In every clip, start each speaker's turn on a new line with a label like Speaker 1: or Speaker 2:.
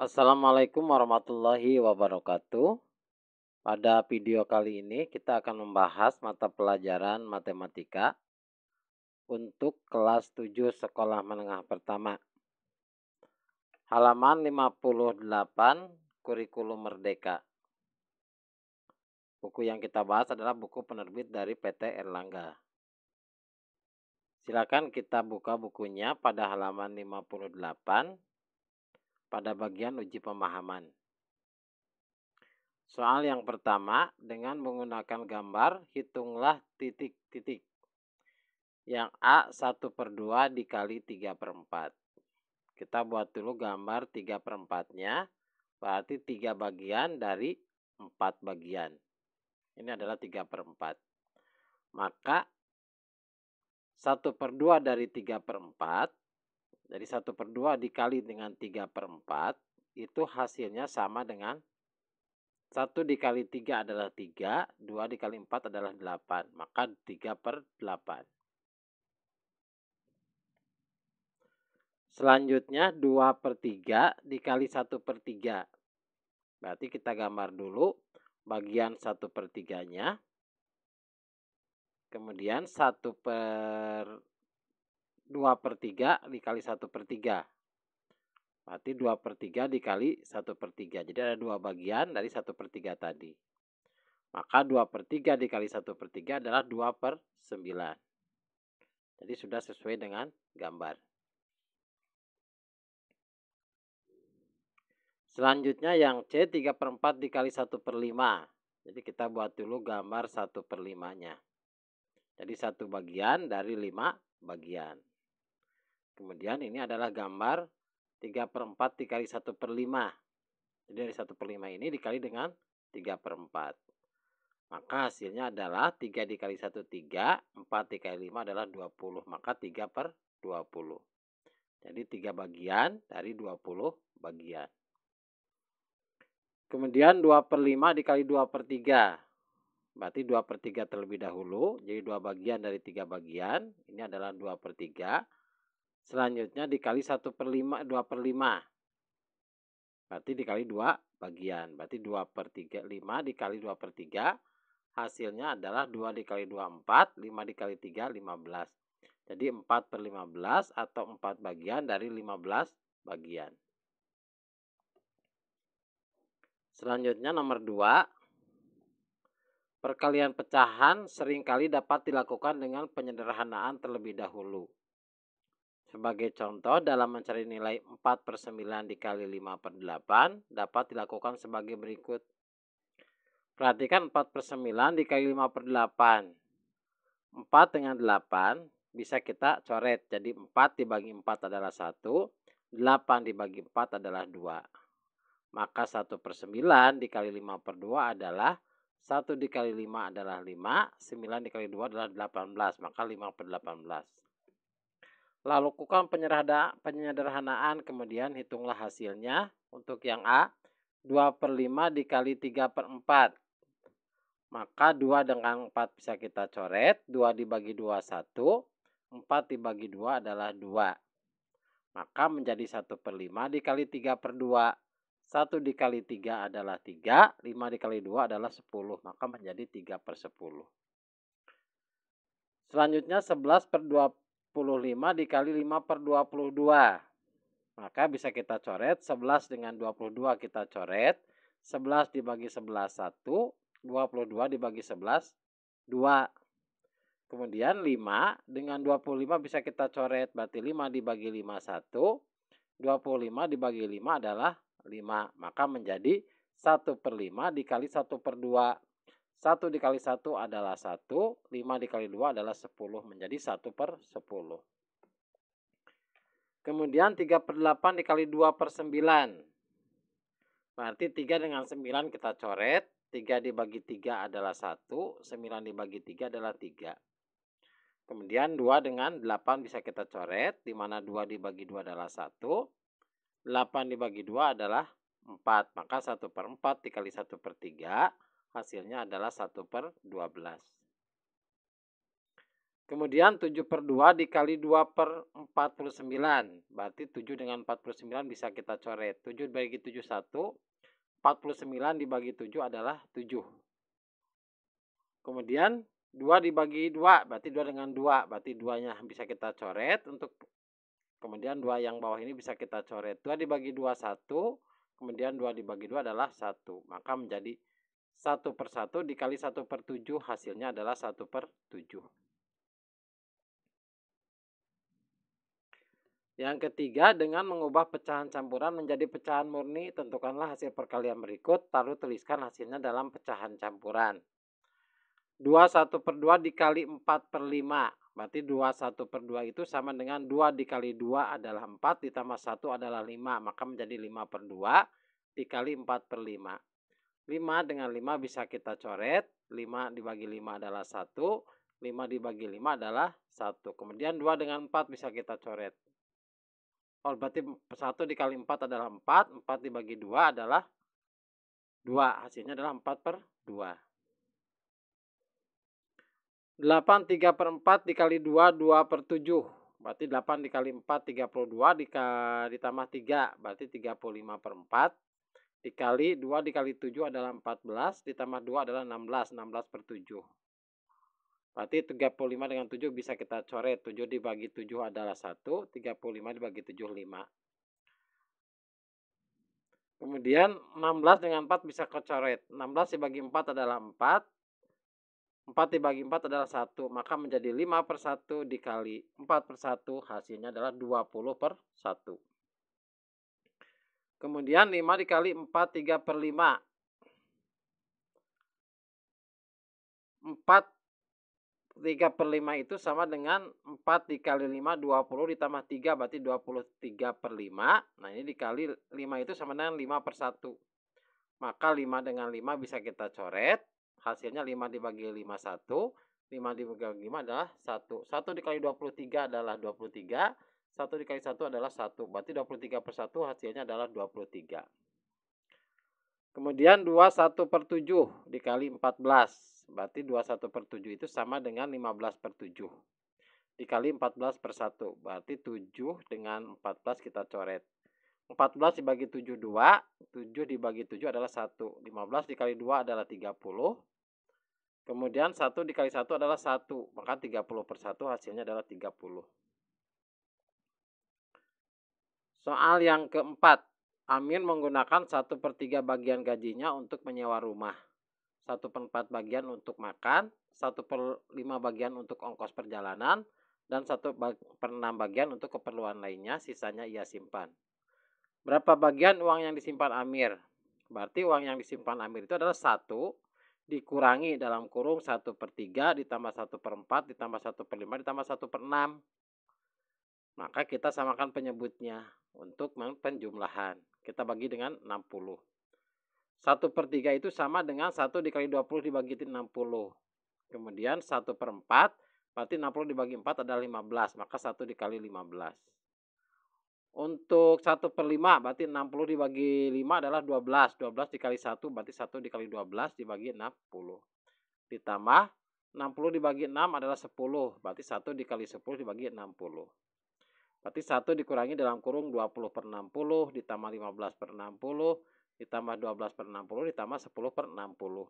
Speaker 1: Assalamualaikum warahmatullahi wabarakatuh. Pada video kali ini kita akan membahas mata pelajaran matematika untuk kelas 7 sekolah menengah pertama. Halaman 58 Kurikulum Merdeka. Buku yang kita bahas adalah buku penerbit dari PT Erlangga. Silakan kita buka bukunya pada halaman 58 pada bagian uji pemahaman. Soal yang pertama, dengan menggunakan gambar, hitunglah titik-titik. Yang A 1/2 dikali 3/4. Kita buat dulu gambar 3/4-nya, berarti 3 bagian dari 4 bagian. Ini adalah 3/4. Maka 1/2 dari 3/4, jadi 1/2 dikali dengan 3/4, itu hasilnya sama dengan 1 dikali 3 adalah 3, 2 dikali 4 adalah 8, maka 3/8. Selanjutnya 2/3 dikali 1/3. Berarti kita gambar dulu bagian 1/3-nya. Kemudian 2/3 dikali 1/3. Berarti 2/3 dikali 1/3. Jadi ada 2 bagian dari 1/3 tadi. Maka 2/3 dikali 1/3 adalah 2/9. Jadi sudah sesuai dengan gambar. Selanjutnya yang C 3/4 dikali 1/5. Jadi kita buat dulu gambar 1/5-nya. Jadi 1 bagian dari 5 bagian. Kemudian ini adalah gambar 3/4 dikali 1/5. Jadi dari 1/5 ini dikali dengan 3/4. Maka hasilnya adalah 3 dikali 1 3, 4 dikali 5 adalah 20. Maka 3/20. Jadi 3 bagian dari 20 bagian. Kemudian 2/5 dikali 2/3. Berarti 2/3 terlebih dahulu. Jadi 2 bagian dari 3 bagian. Ini adalah 2/3. Selanjutnya dikali 1/5, 2/5. Berarti dikali 2 bagian. Berarti 2/5 dikali 2/3. Hasilnya adalah 2 dikali 2, 4. 5 dikali 3, 15. Jadi 4/15 atau 4 bagian dari 15 bagian. Selanjutnya nomor 2. Perkalian pecahan seringkali dapat dilakukan dengan penyederhanaan terlebih dahulu. Sebagai contoh, dalam mencari nilai 4/9 dikali 5/8 dapat dilakukan sebagai berikut. Perhatikan 4/9 dikali 5/8. 4 dengan 8 bisa kita coret. Jadi 4 dibagi 4 adalah 1. 8 dibagi 4 adalah 2. Maka 1/9 dikali 5/2 adalah 1 dikali 5 adalah 5. 9 dikali 2 adalah 18. Maka 5/18. Lakukan penyederhanaan, kemudian hitunglah hasilnya. Untuk yang A, 2/5 dikali 3/4. Maka 2 dengan 4 bisa kita coret. 2 dibagi 2, 1. 4 dibagi 2 adalah 2. Maka menjadi 1/5 dikali 3/2. 1 dikali 3 adalah 3. 5 dikali 2 adalah 10. Maka menjadi 3/10. Selanjutnya 11/25 dikali 5/22. Maka bisa kita coret. 11 dengan 22 kita coret. 11 dibagi 11, 1. 22 dibagi 11, 2. Kemudian 5 dengan 25 bisa kita coret. Berarti 5 dibagi 5, 1. 25 dibagi 5 adalah 5. Maka menjadi 1/5 dikali 1/2. 1 dikali 1 adalah 1. 5 dikali 2 adalah 10. Menjadi 1/10. Kemudian 3/8 dikali 2/9. Berarti 3 dengan 9 kita coret. 3 dibagi 3 adalah 1. 9 dibagi 3 adalah 3. Kemudian 2 dengan 8 bisa kita coret. Di mana 2 dibagi 2 adalah 1. 8 dibagi 2 adalah 4. Maka 1/4 dikali 1/3. Hasilnya adalah 1/12. Kemudian 7/2 dikali 2/49. Berarti 7 dengan 49 bisa kita coret. 7 dibagi 7 1. 49 dibagi 7 adalah 7. Kemudian 2 dibagi 2. Berarti 2 dengan 2. Berarti 2-nya bisa kita coret. Kemudian 2 yang bawah ini bisa kita coret. 2 dibagi 2 1. Kemudian 2 dibagi 2 adalah 1. Maka menjadi 1/1 dikali 1/7. Hasilnya adalah 1/7. Yang ketiga, dengan mengubah pecahan campuran menjadi pecahan murni, tentukanlah hasil perkalian berikut, lalu tuliskan hasilnya dalam pecahan campuran. 2 1/2 dikali 4/5, berarti 2 1/2 itu sama dengan 2 dikali 2 adalah 4, ditambah 1 adalah 5, maka menjadi 5/2 dikali 4/5. 5 dengan 5 bisa kita coret, 5 dibagi 5 adalah 1, 5 dibagi 5 adalah 1. Kemudian 2 dengan 4 bisa kita coret. Oh, berarti 1 dikali 4 adalah 4. 4 dibagi 2 adalah 2. Hasilnya adalah 4/2. 8 3/4 dikali 2, 2/7. Berarti 8 dikali 4, 32. Ditambah 3, berarti 35/4. Dikali 2 dikali 7 adalah 14. Ditambah 2 adalah 16. 16/7. Berarti 35 dengan 7 bisa kita coret. 7 dibagi 7 adalah 1. 35 dibagi 7, 5. Kemudian 16 dengan 4 bisa kecoret. 16 dibagi 4 adalah 4. 4 dibagi 4 adalah 1. Maka menjadi 5/1 dikali 4/1. Hasilnya adalah 20/1. Kemudian 5 dikali 4, 3/5. 4 3/5 itu sama dengan 4 dikali 5, 20 ditambah 3, berarti 23/5. Nah, ini dikali 5 itu sama dengan 5/1. Maka 5 dengan 5 bisa kita coret. Hasilnya 5 dibagi 5, 1. 5 dibagi 5 adalah 1. 1 dikali 23 adalah 23. 1 dikali 1 adalah 1. Berarti 23/1 hasilnya adalah 23. Kemudian 2 1/7 dikali 14. Berarti 2 1/7 itu sama dengan 15/7. Dikali 14/1. Berarti 7 dengan 14 kita coret. 14 dibagi 7, 2. 7 dibagi 7 adalah 1. 15 dikali 2 adalah 30. Kemudian 1 dikali 1 adalah 1. Maka 30/1 hasilnya adalah 30. Soal yang keempat. Amin menggunakan 1/3 bagian gajinya untuk menyewa rumah. 1/4 bagian untuk makan. 1/5 bagian untuk ongkos perjalanan. Dan 1/6 bagian untuk keperluan lainnya. Sisanya ia simpan. Berapa bagian uang yang disimpan Amir? Berarti uang yang disimpan Amir itu adalah 1 dikurangi dalam kurung 1/3 ditambah 1/4 ditambah 1/5 ditambah 1/6. Maka kita samakan penyebutnya untuk penjumlahan. Kita bagi dengan 60. 1/3 itu sama dengan 1 dikali 20 dibagi 60. Kemudian 1/4 berarti 60 dibagi 4 adalah 15. Maka 1 dikali 15. Untuk 1/5 berarti 60 dibagi 5 adalah 12. 12 dikali 1 berarti 1 dikali 12 dibagi 60. Ditambah 60 dibagi 6 adalah 10. Berarti 1 dikali 10 dibagi 60. Berarti 1 dikurangi dalam kurung 20/60 ditambah 15/60 ditambah 12/60 ditambah 10/60.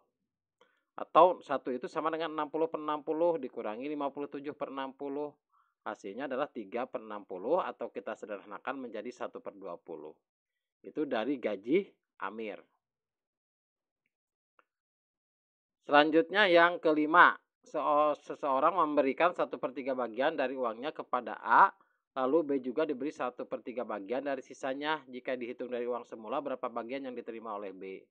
Speaker 1: Atau 1 itu sama dengan 60/60 dikurangi 57/60. Hasilnya adalah 3/60 atau kita sederhanakan menjadi 1/20. Itu dari gaji Amir. Selanjutnya yang kelima. Seseorang memberikan 1/3 bagian dari uangnya kepada A. Lalu B juga diberi 1/3 bagian dari sisanya. Jika dihitung dari uang semula, berapa bagian yang diterima oleh B?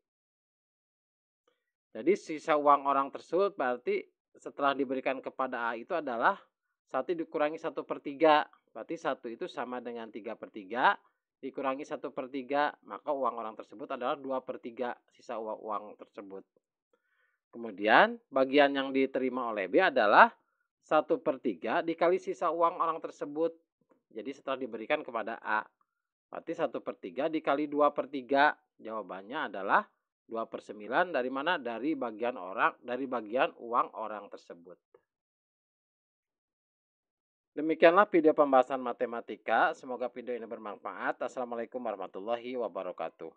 Speaker 1: Jadi sisa uang orang tersebut berarti setelah diberikan kepada A itu adalah 1 dikurangi 1/3. Berarti 1 itu sama dengan 3/3. Dikurangi 1/3. Maka uang orang tersebut adalah 2/3 sisa uang tersebut. Kemudian bagian yang diterima oleh B adalah 1/3 dikali sisa uang orang tersebut. Jadi setelah diberikan kepada A. Berarti 1/3 dikali 2/3. Jawabannya adalah 2/9. Dari mana? Dari bagian uang orang tersebut. Demikianlah video pembahasan matematika. Semoga video ini bermanfaat. Assalamualaikum warahmatullahi wabarakatuh.